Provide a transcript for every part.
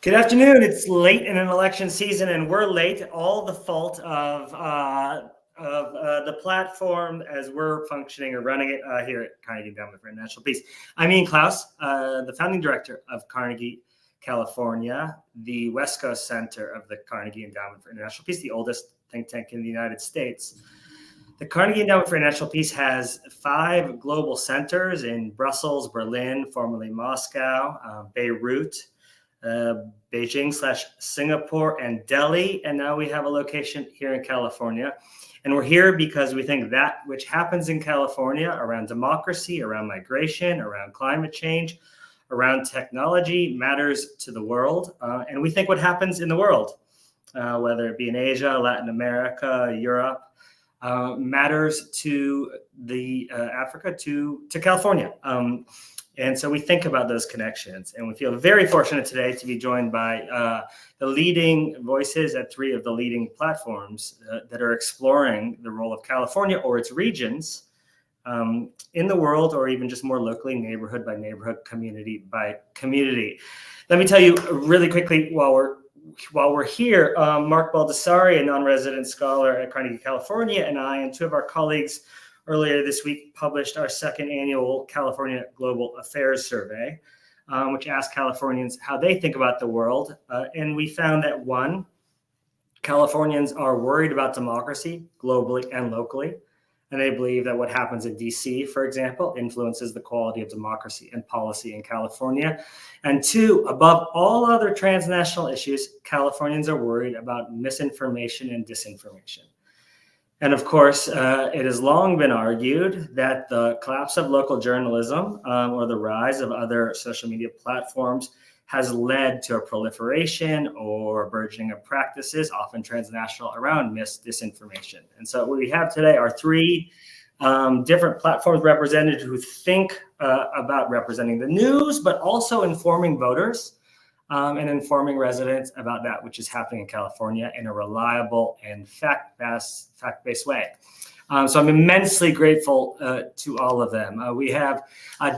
Good afternoon. It's late in an election season, and we're late. All the fault of the platform as we're functioning or running it here at Carnegie Endowment for International Peace. I'm Ian Klaus, the founding director of Carnegie, California, the West Coast Center of the Carnegie Endowment for International Peace, the oldest think tank in the United States. The Carnegie Endowment for International Peace has 5 global centers in Brussels, Berlin, formerly Moscow, Beirut, Beijing/Singapore, and Delhi. And now we have a location here in California. And we're here because we think that which happens in California around democracy, around migration, around climate change, around technology matters to the world. And we think what happens in the world, whether it be in Asia, Latin America, Europe, matters to the Africa, to California. And so we think about those connections, and we feel very fortunate today to be joined by the leading voices at 3 of the leading platforms that are exploring the role of California or its regions in the world, or even just more locally, neighborhood by neighborhood, community by community. Let me tell you really quickly while we're here, Mark Baldessari, a non-resident scholar at Carnegie, California, and I and 2 of our colleagues earlier this week published our 2nd annual California Global Affairs Survey, which asked Californians how they think about the world. And we found that 1, Californians are worried about democracy globally and locally. And they believe that what happens in DC, for example, influences the quality of democracy and policy in California. And 2, above all other transnational issues, Californians are worried about misinformation and disinformation. And of course, it has long been argued that the collapse of local journalism or the rise of other social media platforms has led to a proliferation or burgeoning of practices, often transnational, around disinformation. And so what we have today are 3 different platforms represented who think about representing the news, but also informing voters and informing residents about that which is happening in California in a reliable and fact-based way. So I'm immensely grateful to all of them. We have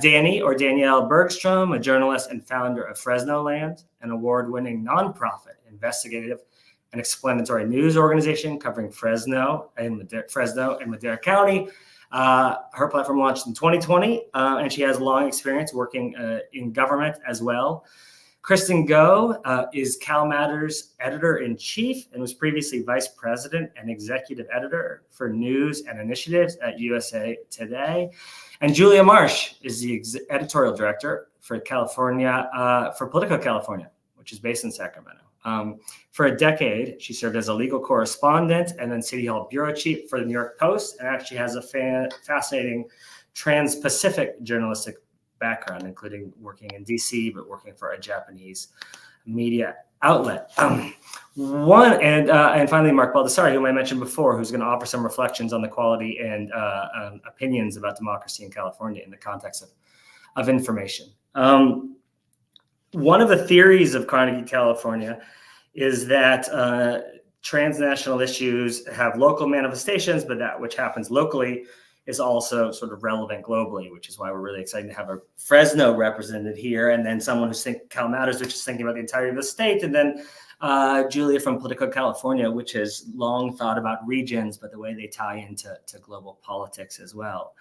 Danielle Bergstrom, a journalist and founder of Fresno Land, an award-winning nonprofit investigative and explanatory news organization covering Fresno and Madera County. Her platform launched in 2020, and she has long experience working in government as well. Kristen Go is Cal Matters editor-in-chief and was previously vice president and executive editor for news and initiatives at USA Today. And Julia Marsh is the editorial director for Politico California, which is based in Sacramento. For a decade, she served as a legal correspondent and then City Hall bureau chief for the New York Post, and actually has a fascinating trans-Pacific journalistic background, including working in DC, but working for a Japanese media outlet. And finally, Mark Baldessari, whom I mentioned before, who's going to offer some reflections on the quality and opinions about democracy in California in the context of information. One of the theories of Carnegie, California, is that transnational issues have local manifestations, but that which happens locally is also sort of relevant globally, which is why we're really excited to have a Fresno represented here, and then someone who's Cal Matters, which is thinking about the entirety of the state, and then Julia from Politico California, which has long thought about regions, but the way they tie into global politics as well.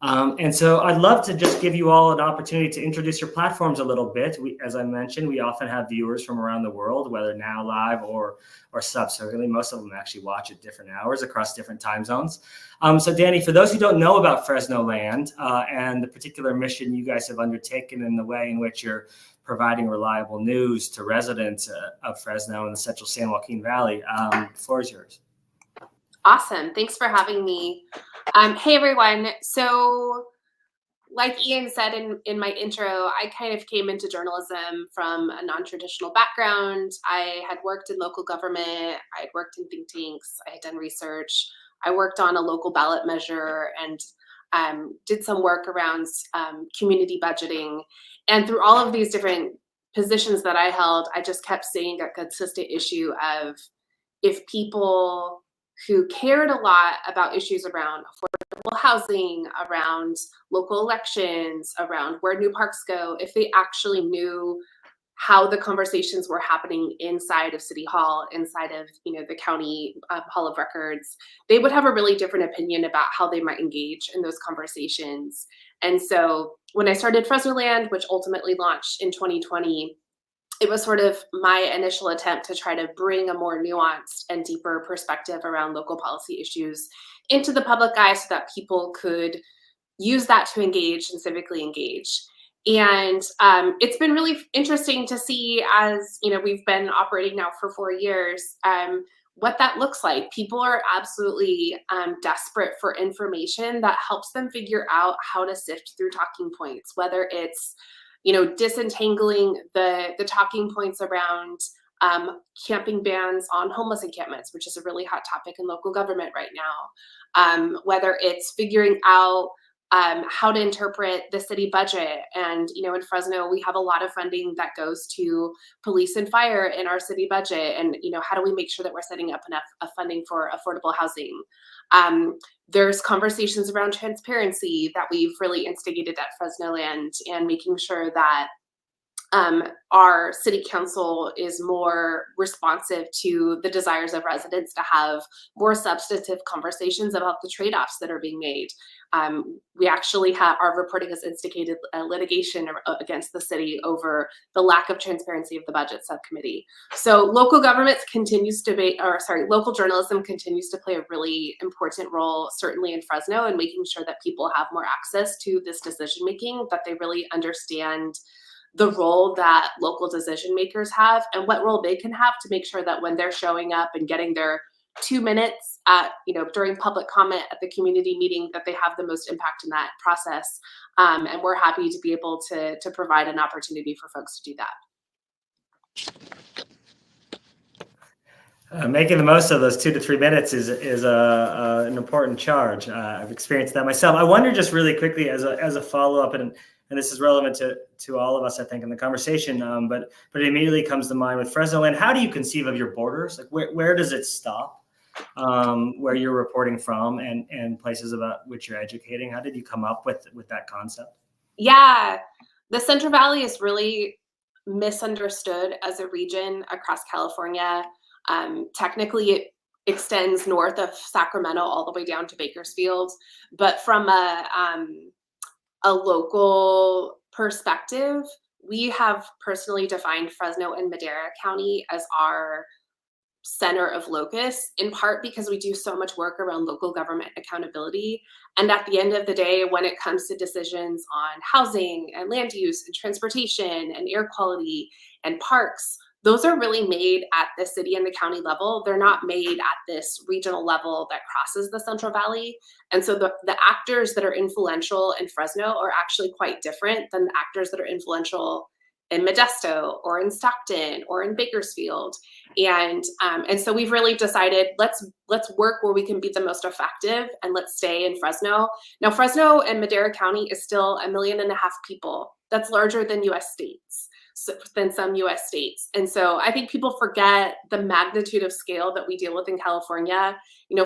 And so I'd love to just give you all an opportunity to introduce your platforms a little bit. As I mentioned, we often have viewers from around the world, whether now live or subsequently. Most of them actually watch at different hours across different time zones. So Danny, for those who don't know about Fresno Land and the particular mission you guys have undertaken and the way in which you're providing reliable news to residents of Fresno and the central San Joaquin Valley, the floor is yours. Awesome. Thanks for having me. Hey, everyone. So like Ian said in my intro, I kind of came into journalism from a non-traditional background. I had worked in local government. I had worked in think tanks. I had done research. I worked on a local ballot measure and did some work around community budgeting. And through all of these different positions that I held, I just kept seeing a consistent issue of if people who cared a lot about issues around affordable housing, around local elections, around where new parks go, if they actually knew how the conversations were happening inside of City Hall, inside of the county Hall of Records, they would have a really different opinion about how they might engage in those conversations. And so when I started Fresnoland, which ultimately launched in 2020, it was sort of my initial attempt to try to bring a more nuanced and deeper perspective around local policy issues into the public eye so that people could use that to engage and civically engage. And it's been really interesting to see, as we've been operating now for 4 years, what that looks like. People are absolutely desperate for information that helps them figure out how to sift through talking points, whether it's disentangling the talking points around camping bans on homeless encampments, which is a really hot topic in local government right now, whether it's figuring out how to interpret the city budget. And, in Fresno, we have a lot of funding that goes to police and fire in our city budget. And, how do we make sure that we're setting up enough funding for affordable housing? There's conversations around transparency that we've really instigated at Fresnoland, and making sure that our city council is more responsive to the desires of residents to have more substantive conversations about the trade-offs that are being made. We actually have, our reporting has instigated a litigation against the city over the lack of transparency of the budget subcommittee. So local governments local journalism continues to play a really important role, certainly in Fresno, in making sure that people have more access to this decision making, that they really understand the role that local decision makers have and what role they can have to make sure that when they're showing up and getting their 2 minutes at, during public comment at the community meeting, that they have the most impact in that process. And we're happy to be able to provide an opportunity for folks to do that. Making the most of those 2 to 3 minutes is an important charge. I've experienced that myself. I wonder, just really quickly, as a follow-up, and this is relevant to all of us, I think, in the conversation, but it immediately comes to mind with Fresnoland. How do you conceive of your borders? Like, where does it stop? Where you're reporting from, and places about which you're educating? How did you come up with that concept? Yeah, the Central Valley is really misunderstood as a region across California. Technically, it extends north of Sacramento all the way down to Bakersfield, but from a local perspective, we have personally defined Fresno and Madera County as our center of locus, in part because we do so much work around local government accountability. And at the end of the day, when it comes to decisions on housing and land use and transportation and air quality and parks, those are really made at the city and the county level. They're not made at this regional level that crosses the Central Valley. And so the actors that are influential in Fresno are actually quite different than the actors that are influential in Modesto or in Stockton or in Bakersfield. And so we've really decided, let's work where we can be the most effective, and let's stay in Fresno. Now, Fresno and Madera County is still 1.5 million people. That's larger than than some US states. And so I think people forget the magnitude of scale that we deal with in California.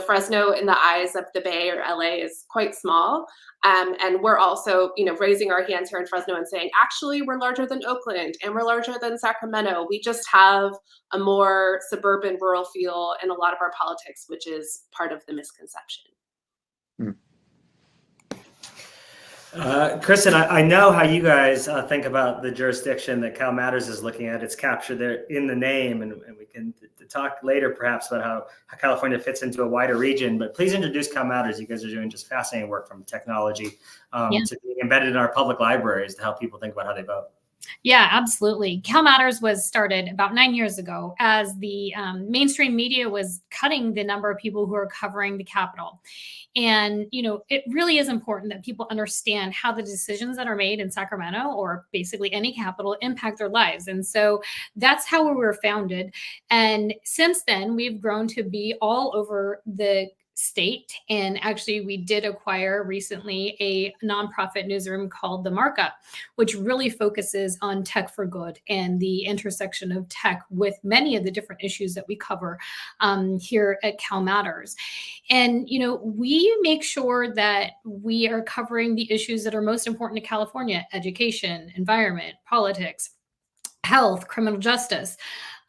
Fresno, in the eyes of the Bay or LA, is quite small. And we're also, raising our hands here in Fresno and saying, actually, we're larger than Oakland and we're larger than Sacramento. We just have a more suburban, rural feel in a lot of our politics, which is part of the misconception. Kristen, I know how you guys think about the jurisdiction that Cal Matters is looking at. It's captured there in the name, and we can talk later perhaps about how California fits into a wider region. But please introduce Cal Matters. You guys are doing just fascinating work, from technology to being embedded in our public libraries to help people think about how they vote. Yeah, absolutely. Cal Matters was started about 9 years ago as the mainstream media was cutting the number of people who are covering the Capitol. And, it really is important that people understand how the decisions that are made in Sacramento, or basically any capital, impact their lives. And so that's how we were founded. And since then, we've grown to be all over the state. And actually, we did acquire recently a nonprofit newsroom called The Markup, which really focuses on tech for good and the intersection of tech with many of the different issues that we cover here at Cal Matters. And, we make sure that we are covering the issues that are most important to California: education, environment, politics. health, criminal justice.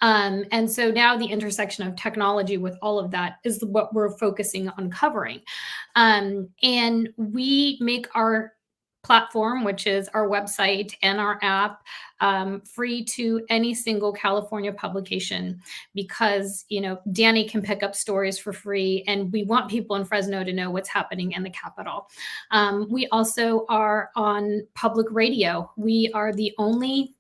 And so now the intersection of technology with all of that is what we're focusing on covering. And we make our platform, which is our website and our app, free to any single California publication, because Danny can pick up stories for free, and we want people in Fresno to know what's happening in the capital. We also are on public radio. We are the only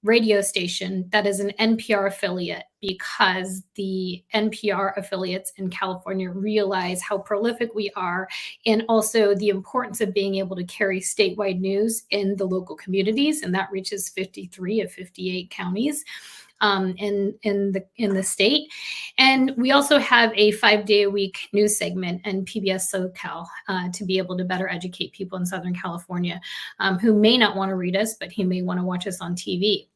radio station that is an NPR affiliate, because the NPR affiliates in California realize how prolific we are, and also the importance of being able to carry statewide news in the local communities, and that reaches 53 of 58 counties in the state. And we also have a 5-day-a-week news segment in PBS SoCal to be able to better educate people in Southern California who may not want to read us, but who may want to watch us on TV.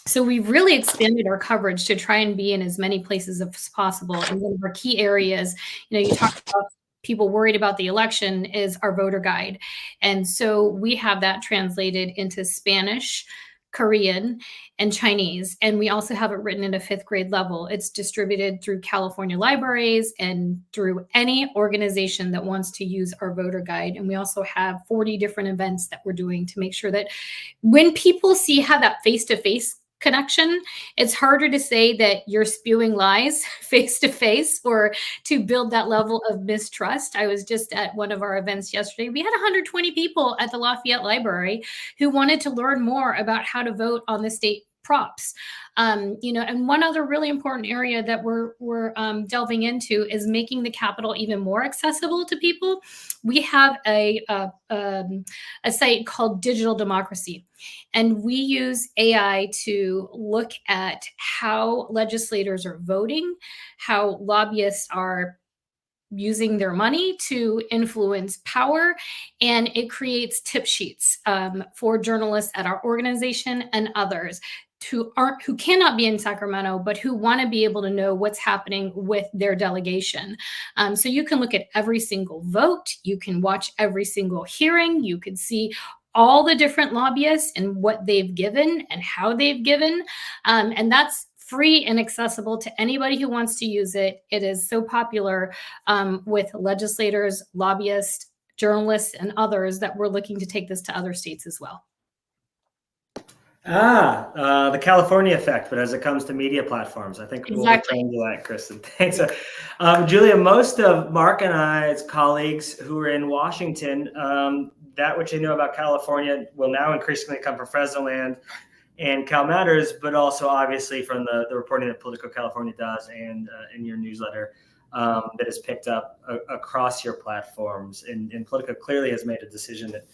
So we've really expanded our coverage to try and be in as many places as possible. And one of our key areas, you talked about people worried about the election, is our voter guide. And so we have that translated into Spanish, Korean, and Chinese. And we also have it written at a 5th grade level. It's distributed through California libraries and through any organization that wants to use our voter guide. And we also have 40 different events that we're doing to make sure that when people have that face-to-face connection, it's harder to say that you're spewing lies face to face, or to build that level of mistrust. I was just at one of our events yesterday. We had 120 people at the Lafayette Library who wanted to learn more about how to vote on the state props. And one other really important area that we're delving into is making the Capitol even more accessible to people. We have a site called Digital Democracy, and we use AI to look at how legislators are voting, how lobbyists are using their money to influence power, and it creates tip sheets for journalists at our organization and others who cannot be in Sacramento, but who want to be able to know what's happening with their delegation. So you can look at every single vote, you can watch every single hearing, you can see all the different lobbyists and what they've given and how they've given. And that's free and accessible to anybody who wants to use it. It is so popular with legislators, lobbyists, journalists, and others that we're looking to take this to other states as well. The California effect, but as it comes to media platforms, I think we'll return to that, Kristen. Thanks. Julia, most of Mark and I's colleagues who are in Washington, that which they know about California will now increasingly come from Fresno Land and Cal Matters, but also obviously from the reporting that Politico California does, and in your newsletter that is picked up across your platforms. And Politico clearly has made a decision that,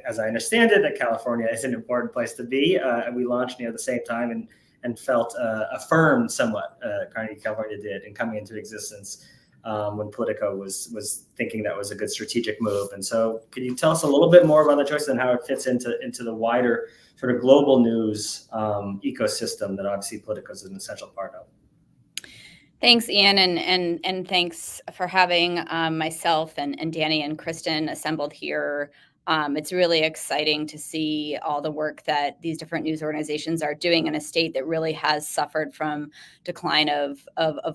as I understand it, that California is an important place to be. We launched near the same time and felt affirmed somewhat. Carnegie, California did, in coming into existence when Politico was thinking that was a good strategic move. And so, could you tell us a little bit more about the choice and how it fits into the wider sort of global news ecosystem that obviously Politico is an essential part of? Thanks, Ian, and thanks for having myself and Danny and Kristen assembled here. It's really exciting to see all the work that these different news organizations are doing in a state that really has suffered from decline of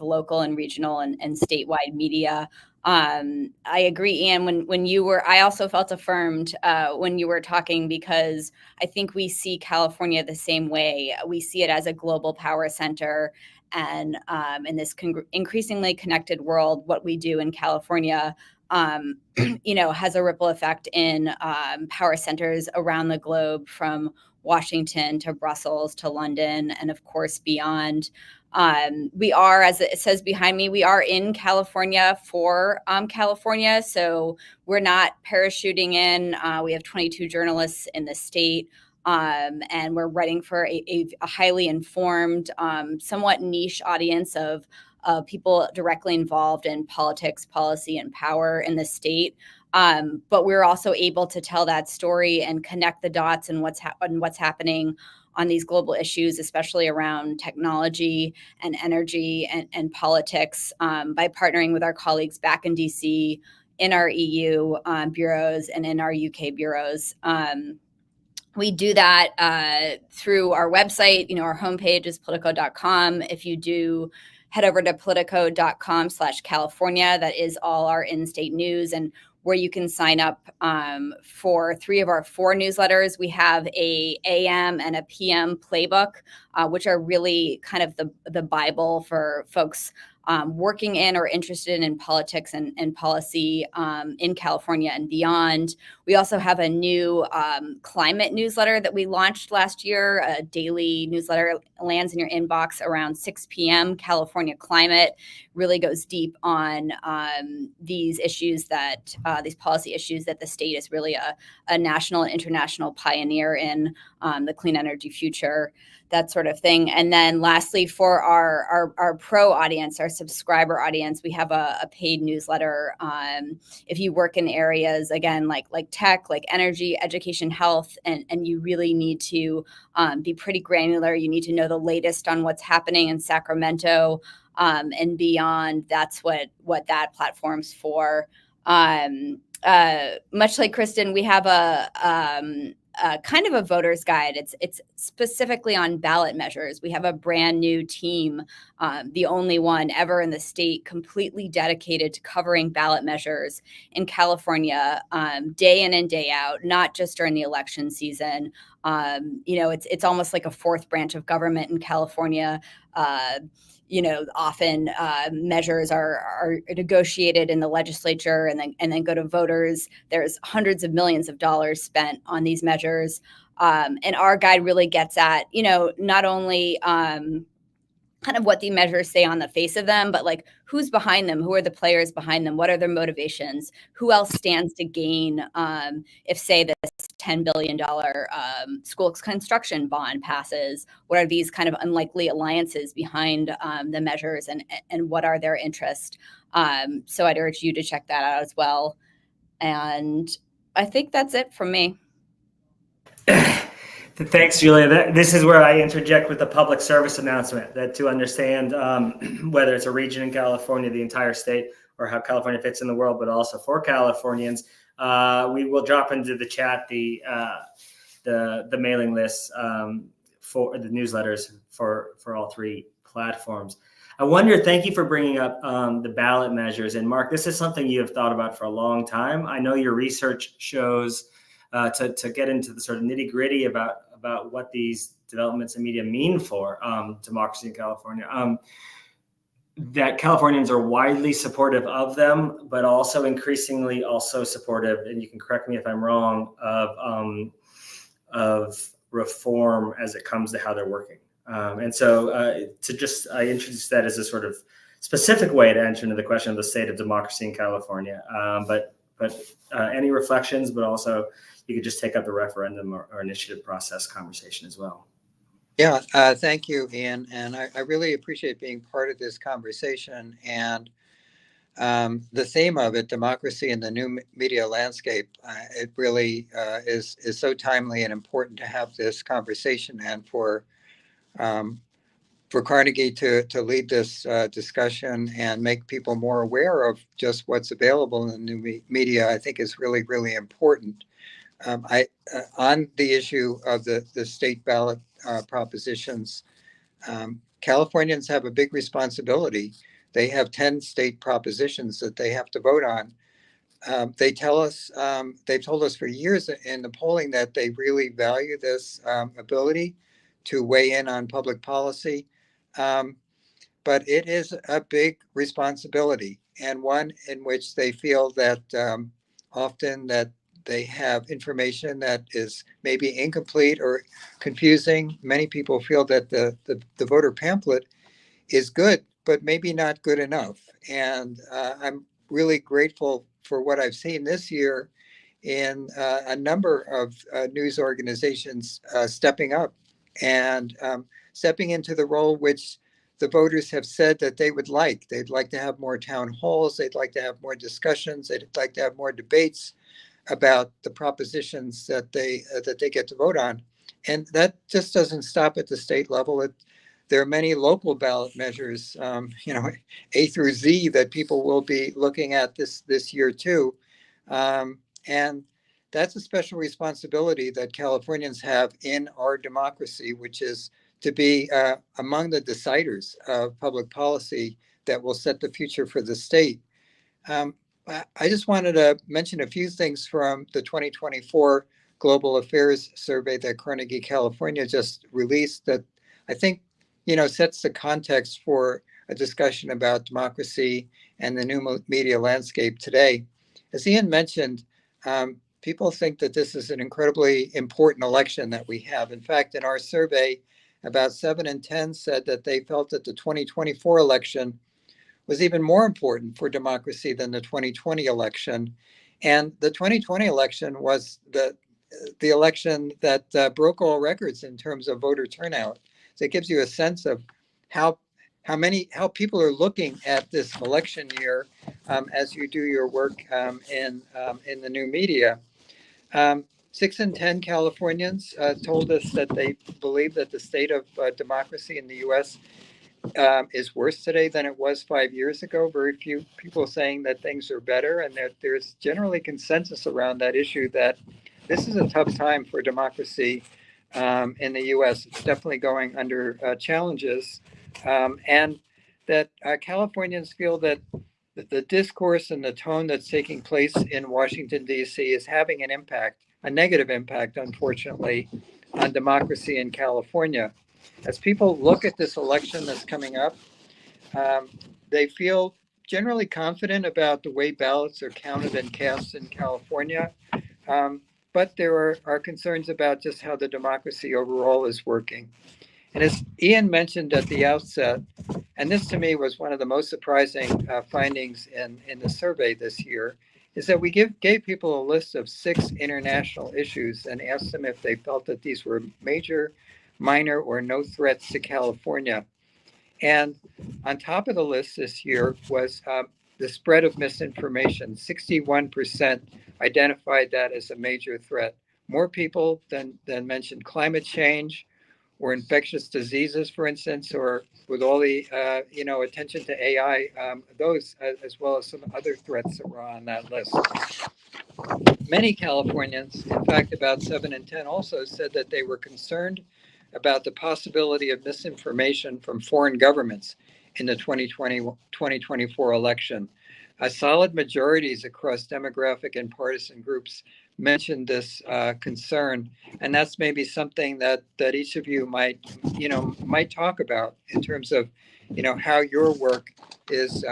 local and regional and statewide media. I agree, Ian, when you were, I also felt affirmed when you were talking, because I think we see California the same way. We see it as a global power center. And in this increasingly connected world, what we do in California, has a ripple effect in power centers around the globe, from Washington to Brussels to London, and of course beyond. We are, as it says behind me, we are in California for California. So we're not parachuting in. We have 22 journalists in the state. And we're writing for a highly informed, somewhat niche audience of people directly involved in politics, policy, and power in the state. But we're also able to tell that story and connect the dots and what's happening on these global issues, especially around technology and energy and politics, by partnering with our colleagues back in DC, in our EU bureaus, and in our UK bureaus. We do that through our website. Our homepage is politico.com. If you do head over to politico.com/California, that is all our in-state news, and where you can sign up for 3 of our 4 newsletters. We have a AM and a PM playbook, which are really kind of the Bible for folks working in or interested in politics and policy in California and beyond. We also have a new climate newsletter that we launched last year. A daily newsletter lands in your inbox around 6 p.m. California Climate really goes deep on these issues these policy issues that the state is really a national and international pioneer in, the clean energy future, that sort of thing. And then lastly, for our pro audience, our subscriber audience, we have a paid newsletter. If you work in areas, again, like tech, like energy, education, health, and you really need to be pretty granular. You need to know the latest on what's happening in Sacramento and beyond. That's what that platform's for. Much like Kristen, we have a kind of a voter's guide. It's specifically on ballot measures. We have a brand new team, the only one ever in the state completely dedicated to covering ballot measures in California, day in and day out, not just during the election season. It's almost like a fourth branch of government in California. Often measures are negotiated in the legislature and then go to voters. There's hundreds of millions of dollars spent on these measures. And our guide really gets at, not only kind of what the measures say on the face of them, but like who's behind them, who are the players behind them, what are their motivations, who else stands to gain if, say, this $10 billion school construction bond passes, what are these kind of unlikely alliances behind the measures, and what are their interests. So I'd urge you to check that out as well. And I think that's it from me. Thanks, Julia. This is where I interject with the public service announcement, that to understand whether it's a region in California, the entire state, or how California fits in the world, but also for Californians, we will drop into the chat the mailing lists for the newsletters for all 3 platforms. I wonder, thank you for bringing up the ballot measures. And Mark, this is something you have thought about for a long time. I know your research shows, to get into the sort of nitty gritty about what these developments in media mean for democracy in California, that Californians are widely supportive of them, but also increasingly also supportive, and you can correct me if I'm wrong, of reform as it comes to how they're working. And so I introduced that as a sort of specific way to enter into the question of the state of democracy in California. But any reflections, but also you could just take up the referendum or initiative process conversation as well. Yeah, thank you, Ian. And I really appreciate being part of this conversation. And the theme of it, democracy in the new media landscape, it really is so timely and important to have this conversation, and for Carnegie to lead this discussion and make people more aware of just what's available in the new media, I think is really, really important. On the issue of the state ballot propositions, Californians have a big responsibility. They have 10 state propositions that they have to vote on. They've told us for years in the polling that they really value this ability to weigh in on public policy. But it is a big responsibility, and one in which they feel that often that they have information that is maybe incomplete or confusing. Many people feel that the voter pamphlet is good, but maybe not good enough. And I'm really grateful for what I've seen this year in a number of news organizations stepping up and stepping into the role which the voters have said that they would like. They'd like to have more town halls. They'd like to have more discussions. They'd like to have more debates about the propositions that they get to vote on. And that just doesn't stop at the state level. There are many local ballot measures, A through Z, that people will be looking at this year too. And that's a special responsibility that Californians have in our democracy, which is to be among the deciders of public policy that will set the future for the state. I just wanted to mention a few things from the 2024 Global Affairs Survey that Carnegie, California just released that I think, sets the context for a discussion about democracy and the new media landscape today. As Ian mentioned, people think that this is an incredibly important election that we have. In fact, in our survey, about 7 in 10 said that they felt that the 2024 election was even more important for democracy than the 2020 election. And the 2020 election was the election that broke all records in terms of voter turnout. So it gives you a sense of how people are looking at this election year as you do your work in the new media. 6 in 10 Californians told us that they believe that the state of democracy in the U.S. Is worse today than it was 5 years ago. Very few people saying that things are better, and that there's generally consensus around that issue that this is a tough time for democracy in the U.S. It's definitely going under challenges, and that Californians feel that the discourse and the tone that's taking place in Washington, D.C. is having an impact, a negative impact, unfortunately, on democracy in California. As people look at this election that's coming up, they feel generally confident about the way ballots are counted and cast in California. But there are concerns about just how the democracy overall is working. And as Ian mentioned at the outset, and this to me was one of the most surprising findings in the survey this year, is that we gave people a list of 6 international issues and asked them if they felt that these were major, minor, or no threats to California. And on top of the list this year was the spread of misinformation. 61% identified that as a major threat. More people than mentioned climate change or infectious diseases, for instance, or with all the attention to AI, those as well as some other threats that were on that list. Many Californians, in fact, about 7 in 10 also said that they were concerned about the possibility of misinformation from foreign governments in the 2024 election. Solid majorities across demographic and partisan groups mentioned this concern, and that's maybe something that each of you might talk about in terms of how your work is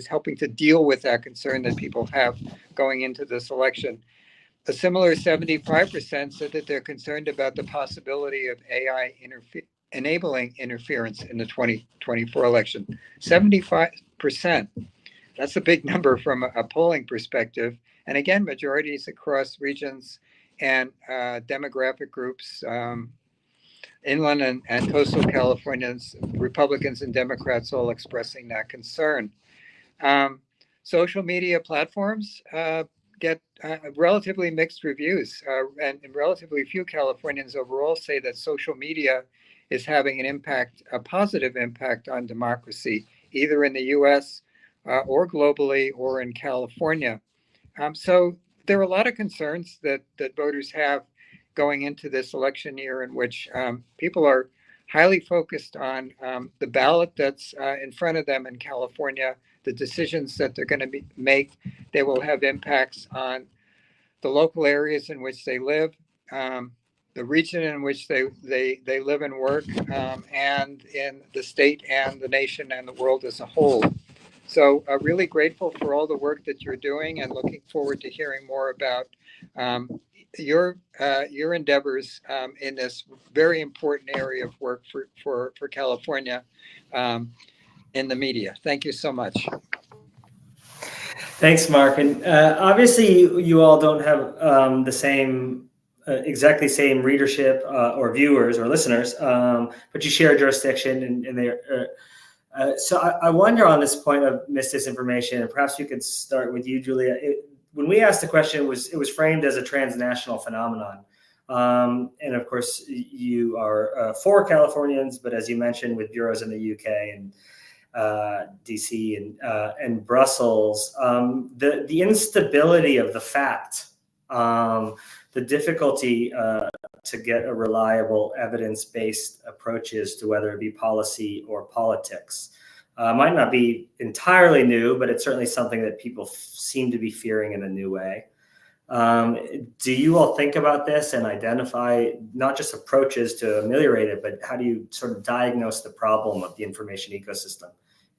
helping to deal with that concern that people have going into this election. A similar 75% said that they're concerned about the possibility of AI enabling interference in the 2024 election. 75%. That's a big number from a polling perspective. And again, majorities across regions and demographic groups, inland and coastal Californians, Republicans and Democrats all expressing that concern. Social media platforms get relatively mixed reviews, and relatively few Californians overall say that social media is having an impact, a positive impact on democracy, either in the US or globally or in California. So there are a lot of concerns that voters have going into this election year in which people are highly focused on the ballot that's in front of them in California, the decisions that they're going to make. They will have impacts on the local areas in which they live, the region in which they live and work, and in the state and the nation and the world as a whole. So really grateful for all the work that you're doing, and looking forward to hearing more about your endeavors in this very important area of work for California in the media. Thank you so much. Thanks, Mark. And obviously, you all don't have the same, exactly same readership or viewers or listeners, but you share jurisdiction, and they're. So I wonder on this point of misinformation, and perhaps we could start with you, Julia. When we asked the question, it was framed as a transnational phenomenon. And of course, you are for Californians, but as you mentioned, with bureaus in the UK and DC and Brussels, the instability of the fact The difficulty to get a reliable evidence-based approaches to whether it be policy or politics might not be entirely new, but it's certainly something that people seem to be fearing in a new way. Do you all think about this and identify not just approaches to ameliorate it, but how do you sort of diagnose the problem of the information ecosystem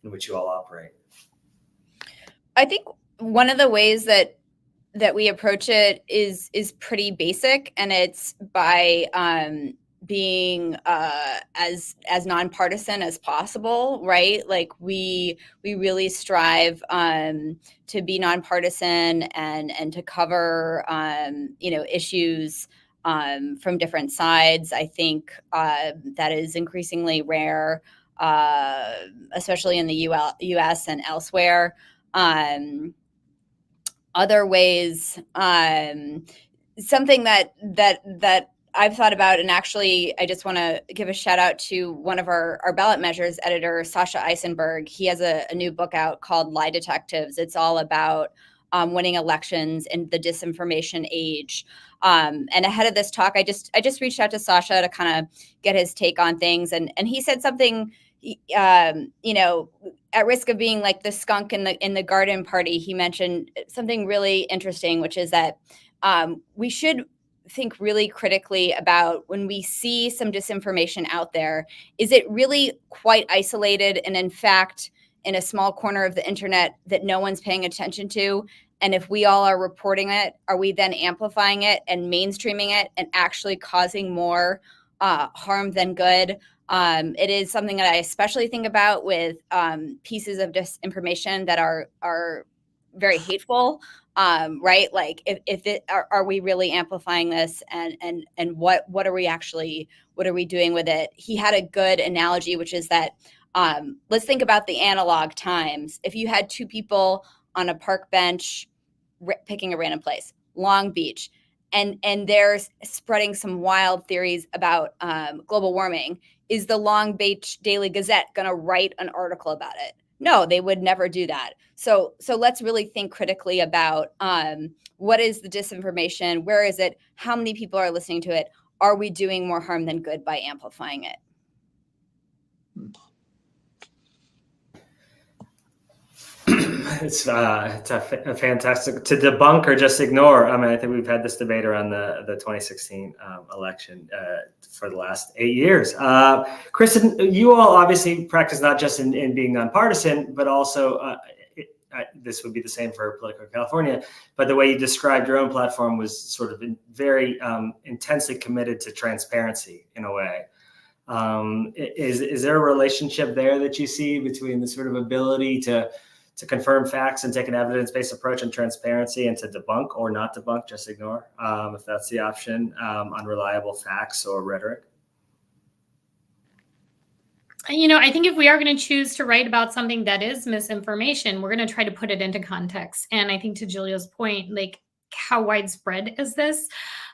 in which you all operate? I think one of the ways that we approach it is pretty basic, and it's by being as nonpartisan as possible, right? Like we really strive to be nonpartisan and to cover issues from different sides. I think that is increasingly rare, especially in the U.S. and elsewhere. Other ways, something that I've thought about, and actually I just want to give a shout out to one of our ballot measures editor, Sasha Eisenberg. He has a new book out called Lie Detectives. It's all about winning elections in the disinformation age. And ahead of this talk, I just reached out to Sasha to kind of get his take on things, and he said something, at risk of being like the skunk in the garden party. He mentioned something really interesting, which is that we should think really critically about when we see some disinformation out there, is it really quite isolated and in fact in a small corner of the internet that no one's paying attention to? And if we all are reporting it, are we then amplifying it and mainstreaming it and actually causing more harm than good? It is something that I especially think about with pieces of disinformation that are very hateful, right? Like are we really amplifying this, and what are we doing with it? He had a good analogy, which is that let's think about the analog times. If you had two people on a park bench picking a random place, Long Beach, and they're spreading some wild theories about global warming, is the Long Beach Daily Gazette going to write an article about it? No, they would never do that. So let's really think critically about what is the disinformation? Where is it? How many people are listening to it? Are we doing more harm than good by amplifying it? It's a fantastic to debunk or just ignore. I mean, I think we've had this debate around the 2016 election for the last 8 years. Kristen, you all obviously practice not just in being nonpartisan, but also this would be the same for Politico California. But the way you described your own platform was sort of very intensely committed to transparency in a way. Is there a relationship there that you see between the sort of ability to confirm facts and take an evidence-based approach and transparency, and to debunk or not debunk, just ignore, if that's the option, unreliable facts or rhetoric? I think if we are going to choose to write about something that is misinformation, we're going to try to put it into context. And I think to Julia's point, like, how widespread is this?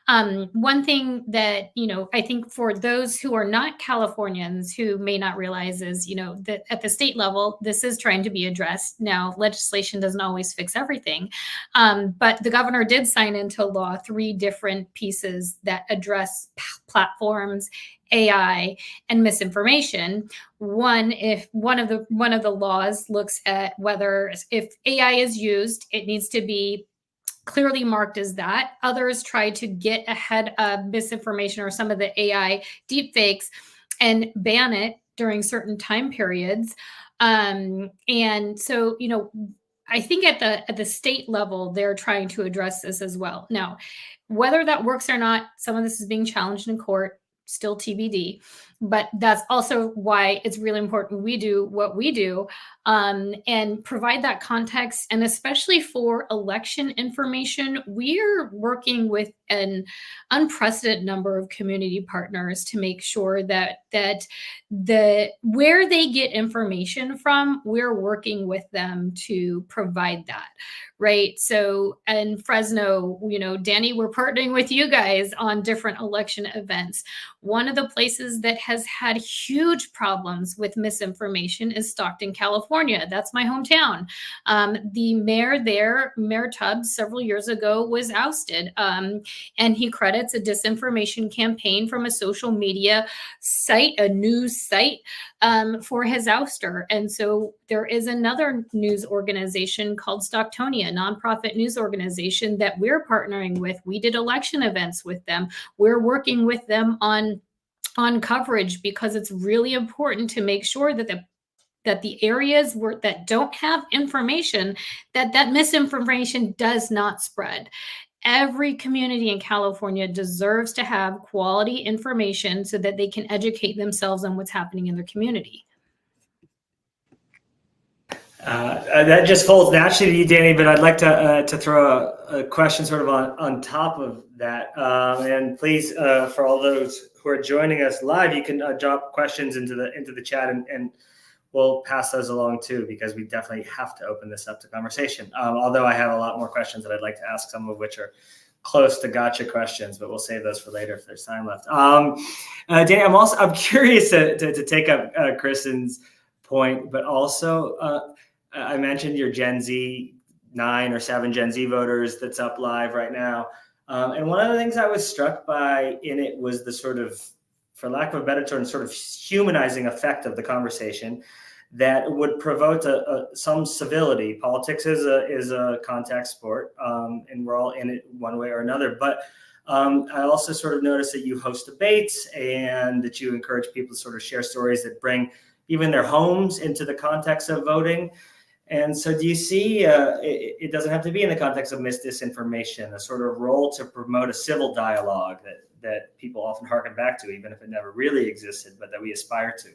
One thing that, I think for those who are not Californians who may not realize is, that at the state level, this is trying to be addressed. Now, legislation doesn't always fix everything. But the governor did sign into law 3 different pieces that address platforms, AI, and misinformation. One, if one of the laws looks at whether if AI is used, it needs to be clearly marked as that. Others try to get ahead of misinformation or some of the AI deepfakes and ban it during certain time periods. And so, I think at the state level, they're trying to address this as well. Now, whether that works or not, some of this is being challenged in court, still TBD. But that's also why it's really important we do what we do, and provide that context. And especially for election information, we're working with an unprecedented number of community partners to make sure that where they get information from, we're working with them to provide that. Right. So in Fresno, Danny, we're partnering with you guys on different election events. One of the places that has had huge problems with misinformation is Stockton, California. That's my hometown. The mayor there, Mayor Tubbs, several years ago was ousted, and he credits a disinformation campaign from a social media site, a news site, for his ouster. And so there is another news organization called Stocktonia, a nonprofit news organization that we're partnering with. We did election events with them. We're working with them on coverage, because it's really important to make sure that the areas that don't have information, that misinformation does not spread. Every community in California deserves to have quality information so that they can educate themselves on what's happening in their community. That just folds naturally to you, Danny, but I'd like to throw a question sort of on top of that. And please, for all those who are joining us live, you can drop questions into the chat, and we'll pass those along too, because we definitely have to open this up to conversation. Although I have a lot more questions that I'd like to ask, some of which are close to gotcha questions, but we'll save those for later if there's time left. Danny, I'm curious to take up Kristen's point, but also I mentioned your Gen Z 9 or 7 Gen Z voters that's up live right now. And one of the things I was struck by in it was the sort of, for lack of a better term, sort of humanizing effect of the conversation that would provoke some civility. Politics is a contact sport, and we're all in it one way or another. But I also sort of noticed that you host debates and that you encourage people to sort of share stories that bring even their homes into the context of voting. And so do you see, it doesn't have to be in the context of disinformation, a sort of role to promote a civil dialogue that people often harken back to, even if it never really existed, but that we aspire to?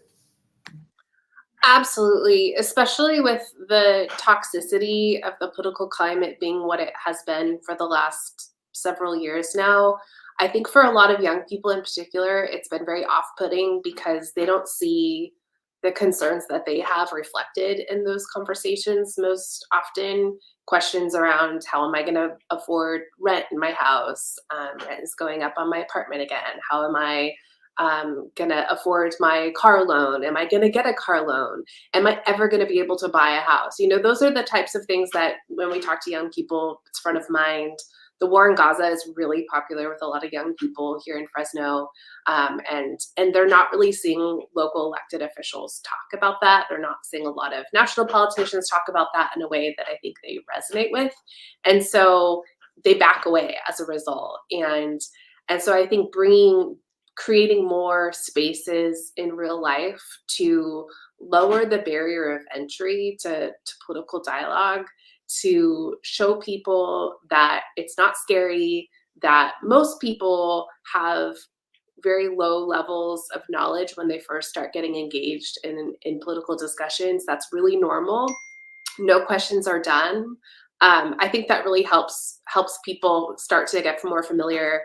Absolutely, especially with the toxicity of the political climate being what it has been for the last several years now. I think for a lot of young people in particular, it's been very off-putting because they don't see the concerns that they have reflected in those conversations. Most often, questions around how am I going to afford rent in my house? Rent is going up on my apartment again. How am I going to afford my car loan? Am I going to get a car loan? Am I ever going to be able to buy a house? You know, those are the types of things that when we talk to young people, it's front of mind. The war in Gaza is really popular with a lot of young people here in Fresno, and they're not really seeing local elected officials talk about that. They're not seeing a lot of national politicians talk about that in a way that I think they resonate with, and so they back away as a result. And so I think creating more spaces in real life to lower the barrier of entry to political dialogue, to show people that it's not scary, that most people have very low levels of knowledge when they first start getting engaged in political discussions. That's really normal. No questions are done. I think that really helps people start to get more familiar.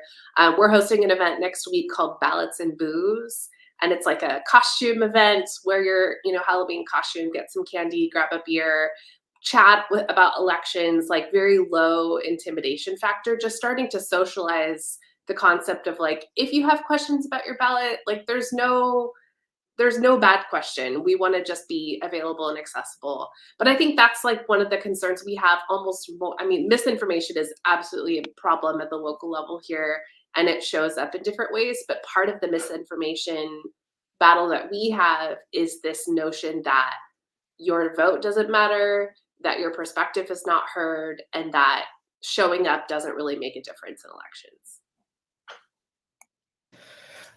We're hosting an event next week called Ballots and Booze. And it's like a costume event where you're, Halloween costume, get some candy, grab a beer, chat about elections, like very low intimidation factor, just starting to socialize the concept of like, if you have questions about your ballot, like there's no bad question. We want to just be available and accessible. But I think that's like one of the concerns we have misinformation is absolutely a problem at the local level here, and it shows up in different ways. But part of the misinformation battle that we have is this notion that your vote doesn't matter, that your perspective is not heard, and that showing up doesn't really make a difference in elections.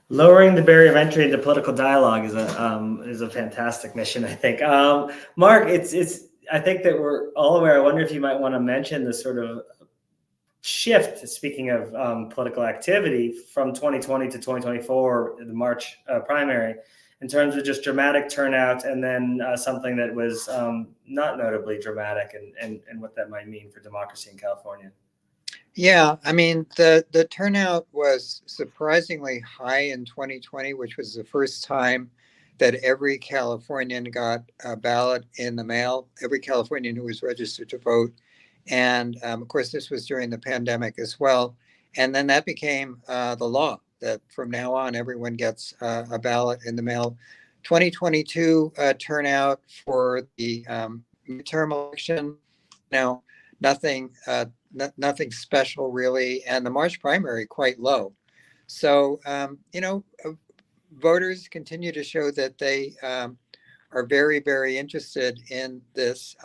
Lowering the barrier of entry into political dialogue is a fantastic mission, I think. Mark, I think that we're all aware. I wonder if you might want to mention the sort of shift, speaking of political activity, from 2020 to 2024, the March primary, in terms of just dramatic turnout, and then something that was not notably dramatic, and what that might mean for democracy in California. Yeah, I mean, the turnout was surprisingly high in 2020, which was the first time that every Californian got a ballot in the mail, every Californian who was registered to vote. And of course, this was during the pandemic as well. And then that became the law. that from now on, everyone gets a ballot in the mail. 2022 turnout for the midterm election, nothing special really, and the March primary quite low. So, voters continue to show that they are very, very interested in this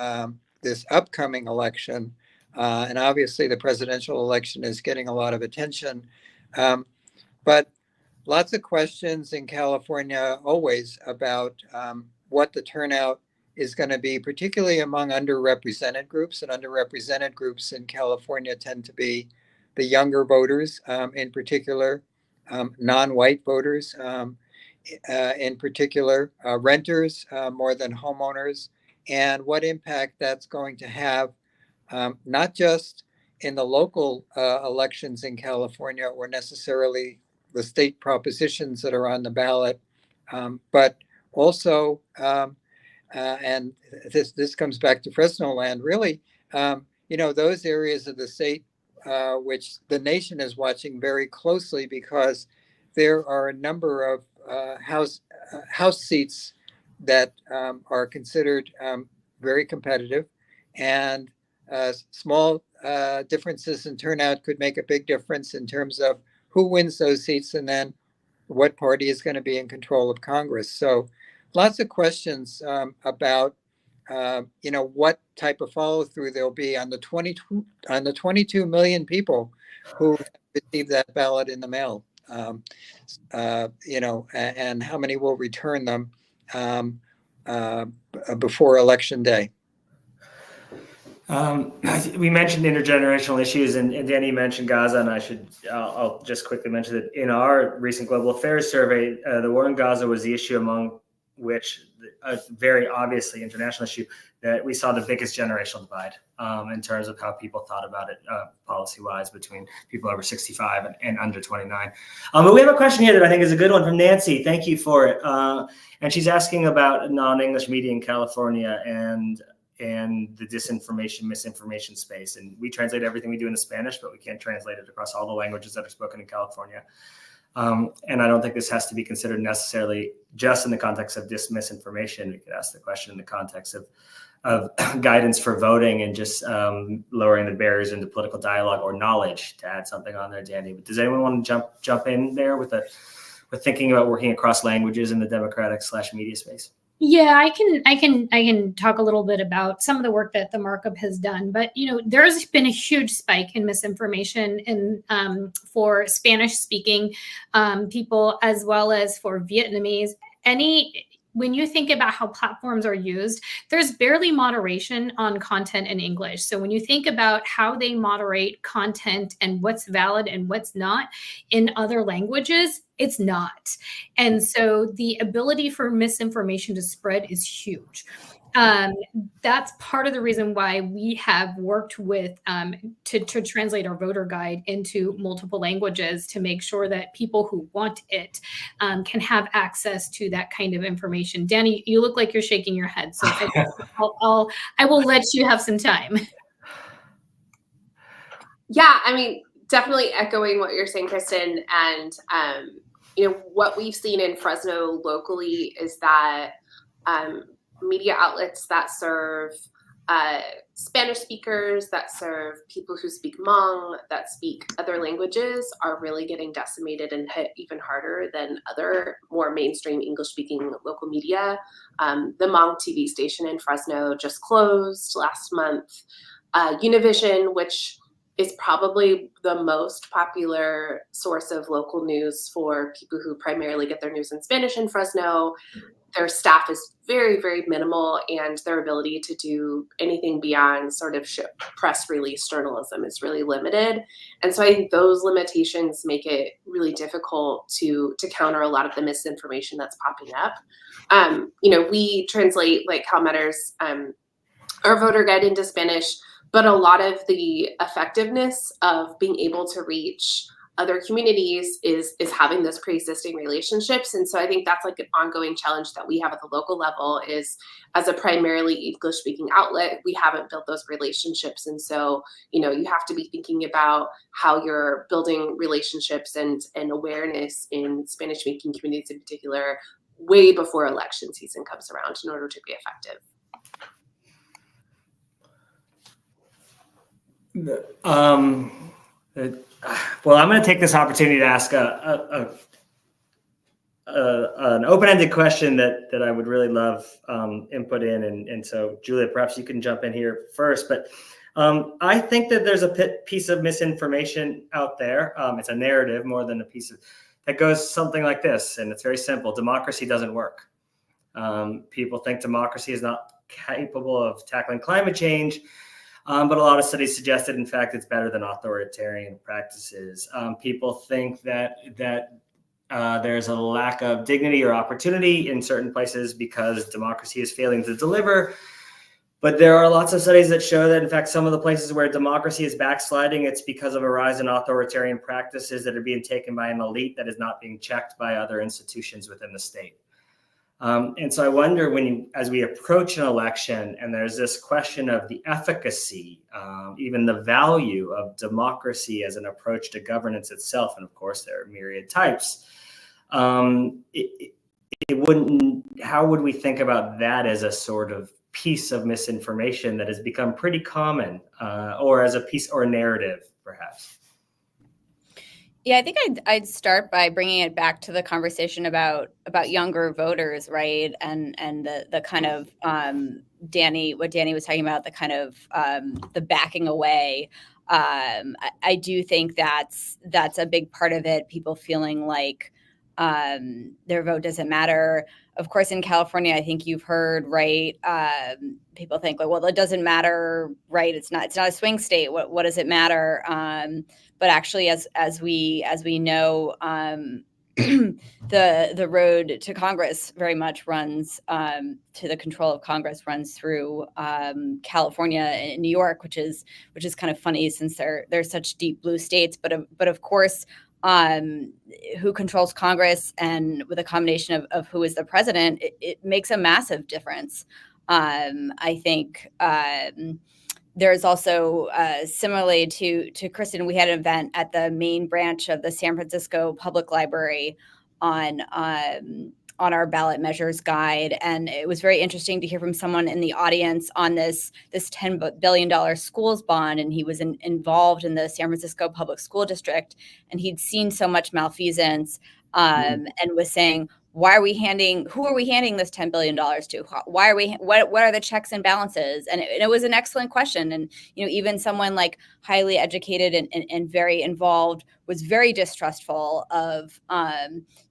this upcoming election, and obviously the presidential election is getting a lot of attention, but lots of questions in California always about what the turnout is going to be, particularly among underrepresented groups. And underrepresented groups in California tend to be the younger voters, in particular, non-white voters, in particular, renters more than homeowners, and what impact that's going to have, not just in the local elections in California or necessarily the state propositions that are on the ballot, but also, and this comes back to Fresno land, really, those areas of the state which the nation is watching very closely, because there are a number of house seats that are considered very competitive, and small differences in turnout could make a big difference in terms of who wins those seats and then what party is going to be in control of Congress. So lots of questions about what type of follow through there'll be on the 22 million people who received that ballot in the mail, and how many will return them before Election Day. We mentioned intergenerational issues, and Danny mentioned Gaza, and I'll just quickly mention that in our recent global affairs survey, the war in Gaza was the issue among which a very obviously international issue that we saw the biggest generational divide in terms of how people thought about it policy-wise between people over 65 and under 29. But we have a question here that I think is a good one from Nancy. Thank you for it. And she's asking about non-English media in California and the disinformation, misinformation space. And we translate everything we do into Spanish, but we can't translate it across all the languages that are spoken in California. And I don't think this has to be considered necessarily just in the context of misinformation. We could ask the question in the context of guidance for voting and just lowering the barriers into political dialogue or knowledge, to add something on there, Danny. But does anyone want to jump in there with thinking about working across languages in the democratic/media space? Yeah, I can talk a little bit about some of the work that the markup has done, but there's been a huge spike in misinformation for Spanish speaking people, as well as for Vietnamese. When you think about how platforms are used, there's barely moderation on content in English. So when you think about how they moderate content and what's valid and what's not in other languages, it's not. And so the ability for misinformation to spread is huge. That's part of the reason why we have worked with to translate our voter guide into multiple languages, to make sure that people who want it can have access to that kind of information. Danny, you look like you're shaking your head, so I will let you have some time. Yeah, I mean, definitely echoing what you're saying, Kristen. And what we've seen in Fresno locally is that media outlets that serve Spanish speakers, that serve people who speak Hmong, that speak other languages, are really getting decimated and hit even harder than other more mainstream English-speaking local media. The Hmong TV station in Fresno just closed last month. Univision, which is probably the most popular source of local news for people who primarily get their news in Spanish in Fresno, their staff is very, very minimal, and their ability to do anything beyond sort of press release journalism is really limited. And so I think those limitations make it really difficult to counter a lot of the misinformation that's popping up. We translate, like Cal Matters, our voter guide into Spanish, but a lot of the effectiveness of being able to reach other communities is having those pre-existing relationships. And so I think that's like an ongoing challenge that we have at the local level is, as a primarily English speaking outlet, we haven't built those relationships. And so, you know, you have to be thinking about how you're building relationships and awareness in Spanish speaking communities in particular way before election season comes around in order to be effective. Well, I'm going to take this opportunity to ask an open-ended question that I would really love input in. And so, Julia, perhaps you can jump in here first. But I think that there's a piece of misinformation out there. It's a narrative more than a piece of that goes something like this. And it's very simple. Democracy doesn't work. People think democracy is not capable of tackling climate change. But a lot of studies suggest that, in fact, it's better than authoritarian practices. People think that there's a lack of dignity or opportunity in certain places because democracy is failing to deliver. But there are lots of studies that show that, in fact, some of the places where democracy is backsliding, it's because of a rise in authoritarian practices that are being taken by an elite that is not being checked by other institutions within the state. And so I wonder as we approach an election and there's this question of the efficacy, even the value of democracy as an approach to governance itself. And of course, there are myriad types. How would we think about that as a sort of piece of misinformation that has become pretty common, or as a piece or a narrative, perhaps? Yeah, I think I'd start by bringing it back to the conversation about younger voters, right? And the kind of what Danny was talking about, the kind of the backing away. I do think that's a big part of it. People feeling like their vote doesn't matter. Of course, in California, I think you've heard, right? People think like, well, it doesn't matter, right? It's not a swing state. What does it matter? But actually, as we know, the road to Congress very much runs to the control of Congress runs through California and New York, which is kind of funny since they're such deep blue states. But of course, who controls Congress and with a combination of who is the president, it makes a massive difference. I think. There's also, similarly to Kristen, we had an event at the main branch of the San Francisco Public Library on our ballot measures guide. And it was very interesting to hear from someone in the audience on this $10 billion schools bond. And he was involved in the San Francisco Public School District. And he'd seen so much malfeasance and was saying, who are we handing this $10 billion to? What are the checks and balances? And it was an excellent question. And, you know, even someone like highly educated and very involved was very distrustful of,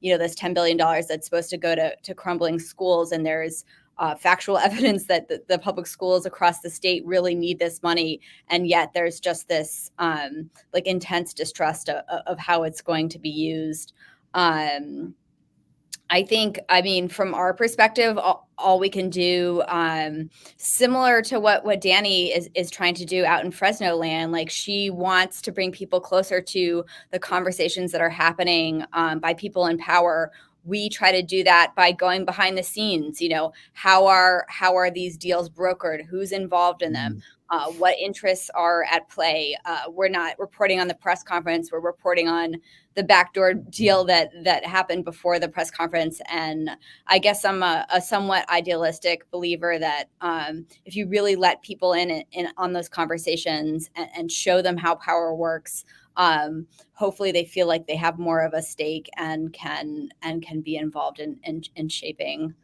this $10 billion that's supposed to go to crumbling schools. And there's factual evidence that the public schools across the state really need this money. And yet there's just this intense distrust of how it's going to be used. I think, from our perspective, all we can do, similar to what Danny is trying to do out in Fresno land, like she wants to bring people closer to the conversations that are happening by people in power. We try to do that by going behind the scenes. You know, how are these deals brokered? Who's involved in them? What interests are at play? We're not reporting on the press conference. We're reporting on the backdoor deal that happened before the press conference. And I guess I'm a somewhat idealistic believer that if you really let people in on those conversations and show them how power works, hopefully they feel like they have more of a stake and can be involved in shaping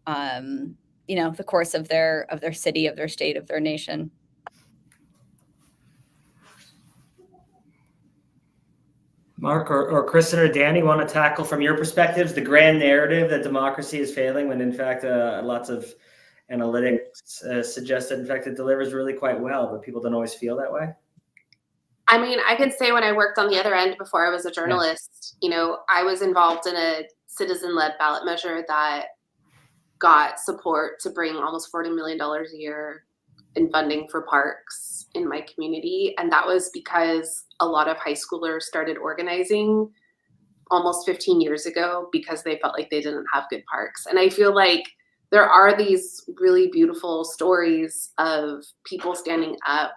the course of their city, of their state, of their nation. Mark or Kristen or Danny want to tackle from your perspectives the grand narrative that democracy is failing when in fact lots of analytics suggest that in fact it delivers really quite well, but people don't always feel that way? I mean, I can say when I worked on the other end before I was a journalist, I was involved in a citizen-led ballot measure that got support to bring almost $40 million a year in funding for parks in my community. And that was because a lot of high schoolers started organizing almost 15 years ago because they felt like they didn't have good parks. And I feel like there are these really beautiful stories of people standing up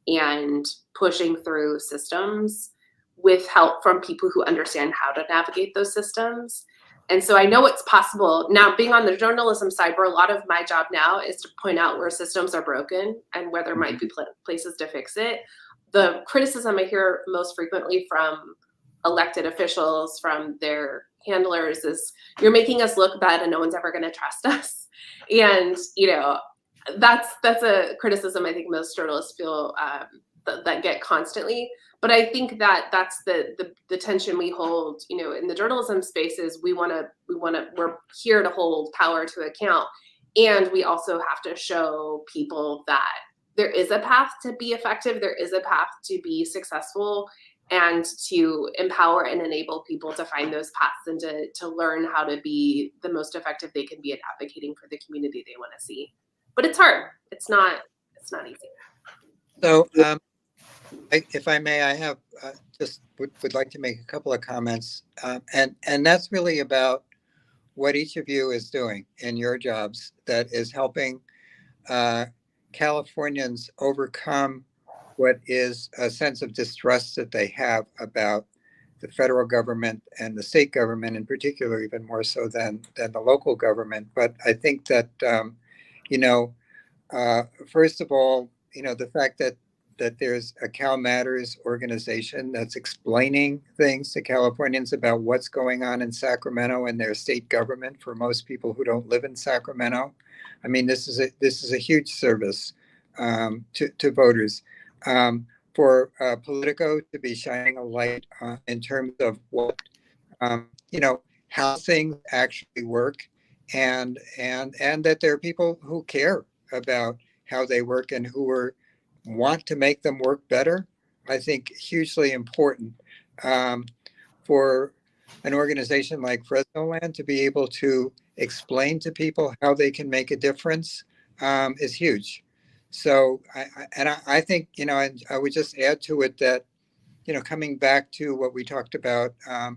and pushing through systems with help from people who understand how to navigate those systems. And so I know it's possible. Now, being on the journalism side, where a lot of my job now is to point out where systems are broken and where there might be places to fix it. The criticism I hear most frequently from elected officials, from their handlers, is you're making us look bad and no one's ever going to trust us. And, that's a criticism I think most journalists feel that get constantly. But I think that that's the tension we hold, in the journalism spaces. We're here to hold power to account, and we also have to show people that there is a path to be effective, there is a path to be successful, and to empower and enable people to find those paths and to learn how to be the most effective they can be at advocating for the community they want to see. But it's hard. It's not easy. So, if I may, I have just would like to make a couple of comments, and that's really about what each of you is doing in your jobs that is helping Californians overcome what is a sense of distrust that they have about the federal government and the state government in particular, even more so than the local government. But I think that, first of all, the fact that there's a Cal Matters organization that's explaining things to Californians about what's going on in Sacramento and their state government for most people who don't live in Sacramento. I mean, this is a huge service to voters. For Politico to be shining a light in terms of what how things actually work, and that there are people who care about how they work and who want to make them work better. I think hugely important for an organization like Fresno Land to be able to explain to people how they can make a difference is huge. So I think, I would just add to it that, coming back to what we talked about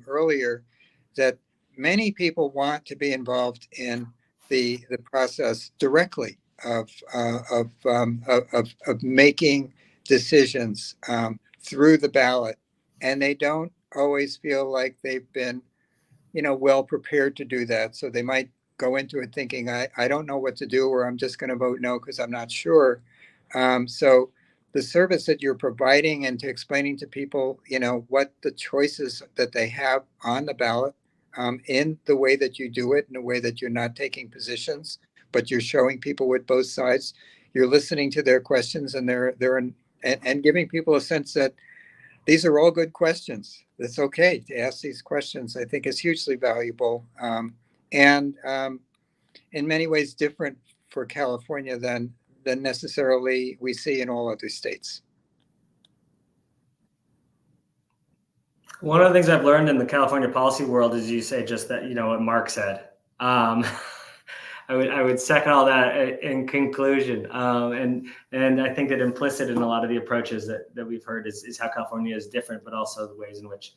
earlier, that many people want to be involved in the process directly of making decisions through the ballot, and they don't always feel like they've been, well prepared to do that. So they might go into it thinking, I don't know what to do, or I'm just going to vote no because I'm not sure. So the service that you're providing and to explaining to people, what the choices that they have on the ballot, in the way that you do it, in a way that you're not taking positions, but you're showing people with both sides, you're listening to their questions, and and giving people a sense that these are all good questions. It's okay to ask these questions, I think is hugely valuable. And in many ways different for California than necessarily we see in all other states. One of the things I've learned in the California policy world is you say just that, what Mark said. I would second all that in conclusion. And I think that implicit in a lot of the approaches that we've heard is how California is different, but also the ways in which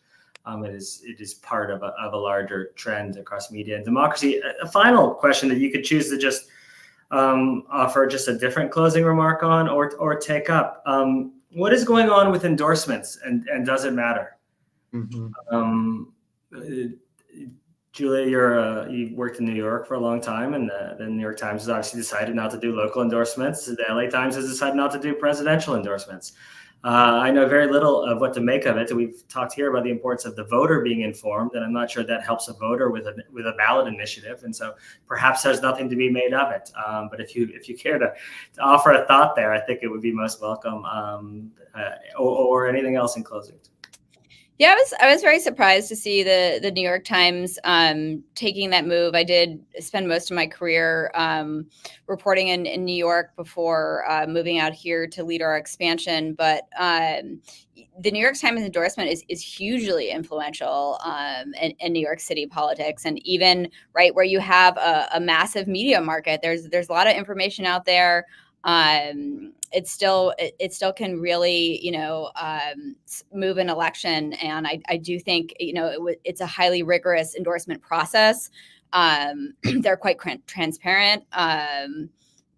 it is part of a larger trend across media and democracy. A final question that you could choose to just offer just a different closing remark on or take up. What is going on with endorsements, and does it matter? Mm-hmm. Julia, you worked in New York for a long time, and the New York Times has obviously decided not to do local endorsements. The LA Times has decided not to do presidential endorsements. I know very little of what to make of it. We've talked here about the importance of the voter being informed, and I'm not sure that helps a voter with a ballot initiative. And so perhaps there's nothing to be made of it. But if you care to offer a thought there, I think it would be most welcome. Or anything else in closing. Yeah, I was very surprised to see the New York Times taking that move. I did spend most of my career reporting in New York before moving out here to lead our expansion. But the New York Times endorsement is hugely influential in New York City politics, and even right where you have a massive media market. There's a lot of information out there. it still can really, move an election. And I do think, it's a highly rigorous endorsement process. They're quite transparent.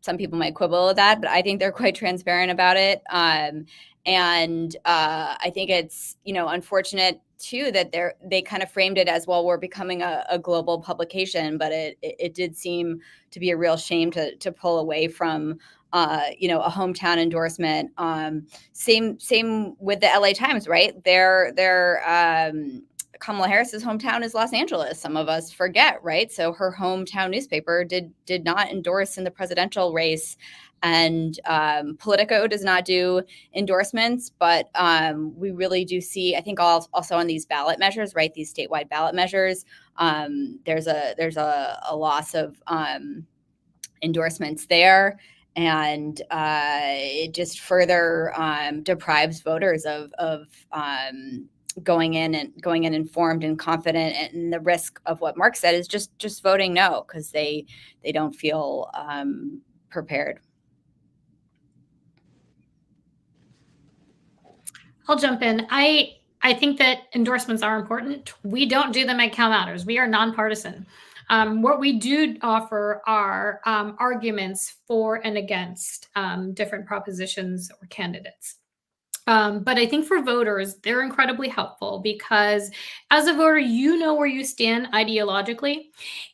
Some people might quibble with that, but I think they're quite transparent about it. And I think it's, unfortunate too that they kind of framed it as, well, we're becoming a global publication, but it did seem to be a real shame to pull away from a hometown endorsement. Same with the LA Times, right? Kamala Harris's hometown is Los Angeles. Some of us forget, right? So her hometown newspaper did not endorse in the presidential race. And Politico does not do endorsements, but we really do see, I think, also on these ballot measures, right? These statewide ballot measures, there's a loss of endorsements there. And it just further deprives voters of going in informed and confident, and the risk of what Mark said is just voting no, because they don't feel prepared. I'll jump in. I think that endorsements are important. We don't do them at CalMatters. We are nonpartisan. What we do offer are arguments for and against different propositions or candidates. But I think for voters, they're incredibly helpful, because as a voter, you know where you stand ideologically.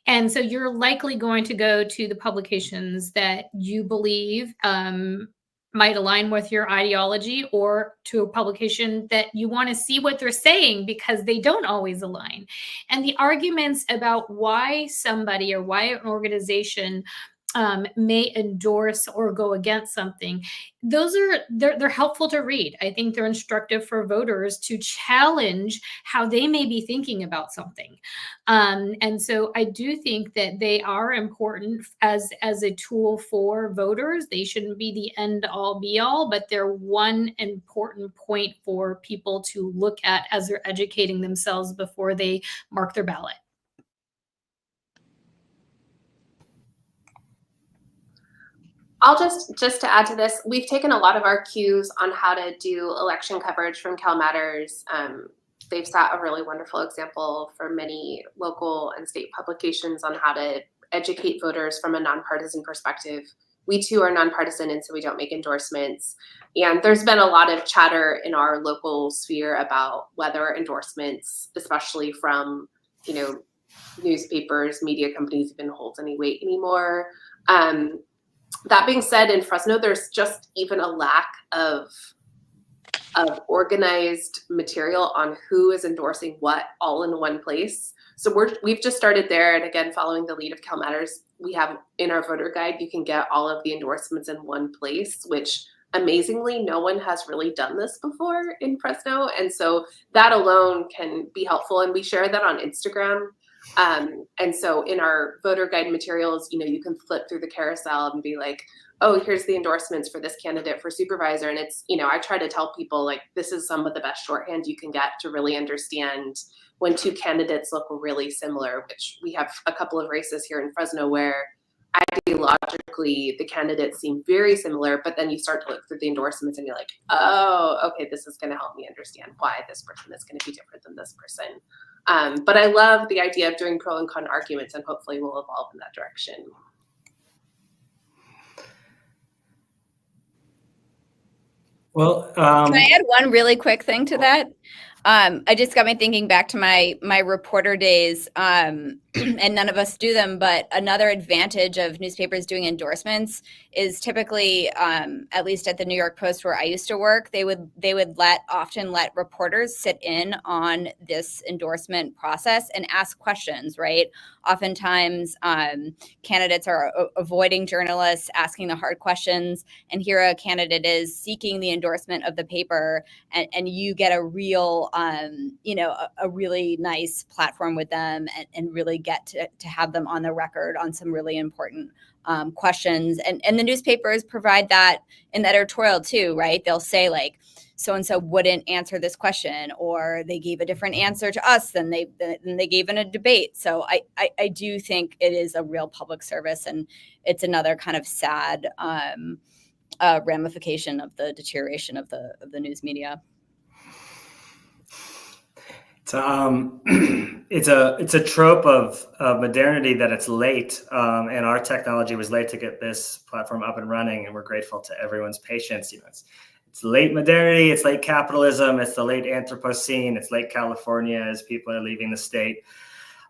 And so you're likely going to go to the publications that you believe might align with your ideology, or to a publication that you want to see what they're saying, because they don't always align. And the arguments about why somebody or why an organization may endorse or go against something, they're helpful to read. I think they're instructive for voters to challenge how they may be thinking about something. And so I do think that they are important as a tool for voters. They shouldn't be the end all be all, but they're one important point for people to look at as they're educating themselves before they mark their ballot. I'll just to add to this, we've taken a lot of our cues on how to do election coverage from CalMatters. They've set a really wonderful example for many local and state publications on how to educate voters from a nonpartisan perspective. We too are nonpartisan, and so we don't make endorsements. And there's been a lot of chatter in our local sphere about whether endorsements, especially from, newspapers, media companies, even holds any weight anymore. That being said, in Fresno, there's just even a lack of organized material on who is endorsing what all in one place. So we've just started there. And again, following the lead of CalMatters, we have in our voter guide, you can get all of the endorsements in one place, which amazingly, no one has really done this before in Fresno. And so that alone can be helpful. And we share that on Instagram. And so in our voter guide materials, you can flip through the carousel and be like, oh, here's the endorsements for this candidate for supervisor. And it's, I try to tell people, like, this is some of the best shorthand you can get to really understand when two candidates look really similar, which we have a couple of races here in Fresno where ideologically the candidates seem very similar, but then you start to look through the endorsements and you're like, oh, okay, this is going to help me understand why this person is going to be different than this person. But I love the idea of doing pro and con arguments, and hopefully we'll evolve in that direction. Well, can I add one really quick thing to that? I just got me thinking back to my reporter days, and none of us do them, but another advantage of newspapers doing endorsements is typically, at least at the New York Post where I used to work, they would often let reporters sit in on this endorsement process and ask questions, right? Oftentimes, candidates are avoiding journalists, asking the hard questions, and here a candidate is seeking the endorsement of the paper, and you get a real, a really nice platform with them, and really get to have them on the record on some really important questions. And the newspapers provide that in the editorial too, right? They'll say, like, so-and-so wouldn't answer this question, or they gave a different answer to us than they gave in a debate. So I do think it is a real public service, and it's another kind of sad a ramification of the deterioration of the news media? It's a trope of modernity that it's late, and our technology was late to get this platform up and running, and we're grateful to everyone's patience. It's late modernity, it's late capitalism, it's the late Anthropocene, it's late California as people are leaving the state.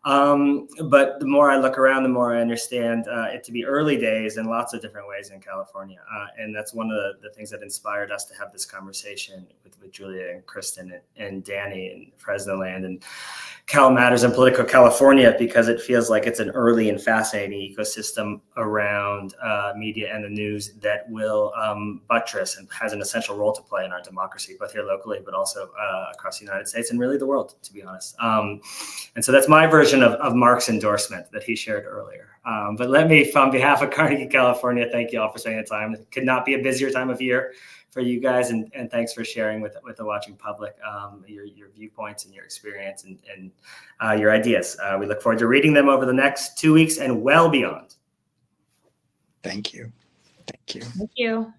But the more I look around, the more I understand it to be early days in lots of different ways in California. And that's one of the things that inspired us to have this conversation with Julia and Kristen and Danny and Fresno Land and Cal Matters and Politico California, because it feels like it's an early and fascinating ecosystem around media and the news that will buttress and has an essential role to play in our democracy, both here locally, but also across the United States and really the world, to be honest. And so that's my version of Mark's endorsement that he shared earlier. But let me, on behalf of Carnegie, California, thank you all for spending the time. It could not be a busier time of year for you guys, and thanks for sharing with the watching public your viewpoints and your experience and your ideas. We look forward to reading them over the next 2 weeks and well beyond. Thank you. Thank you. Thank you.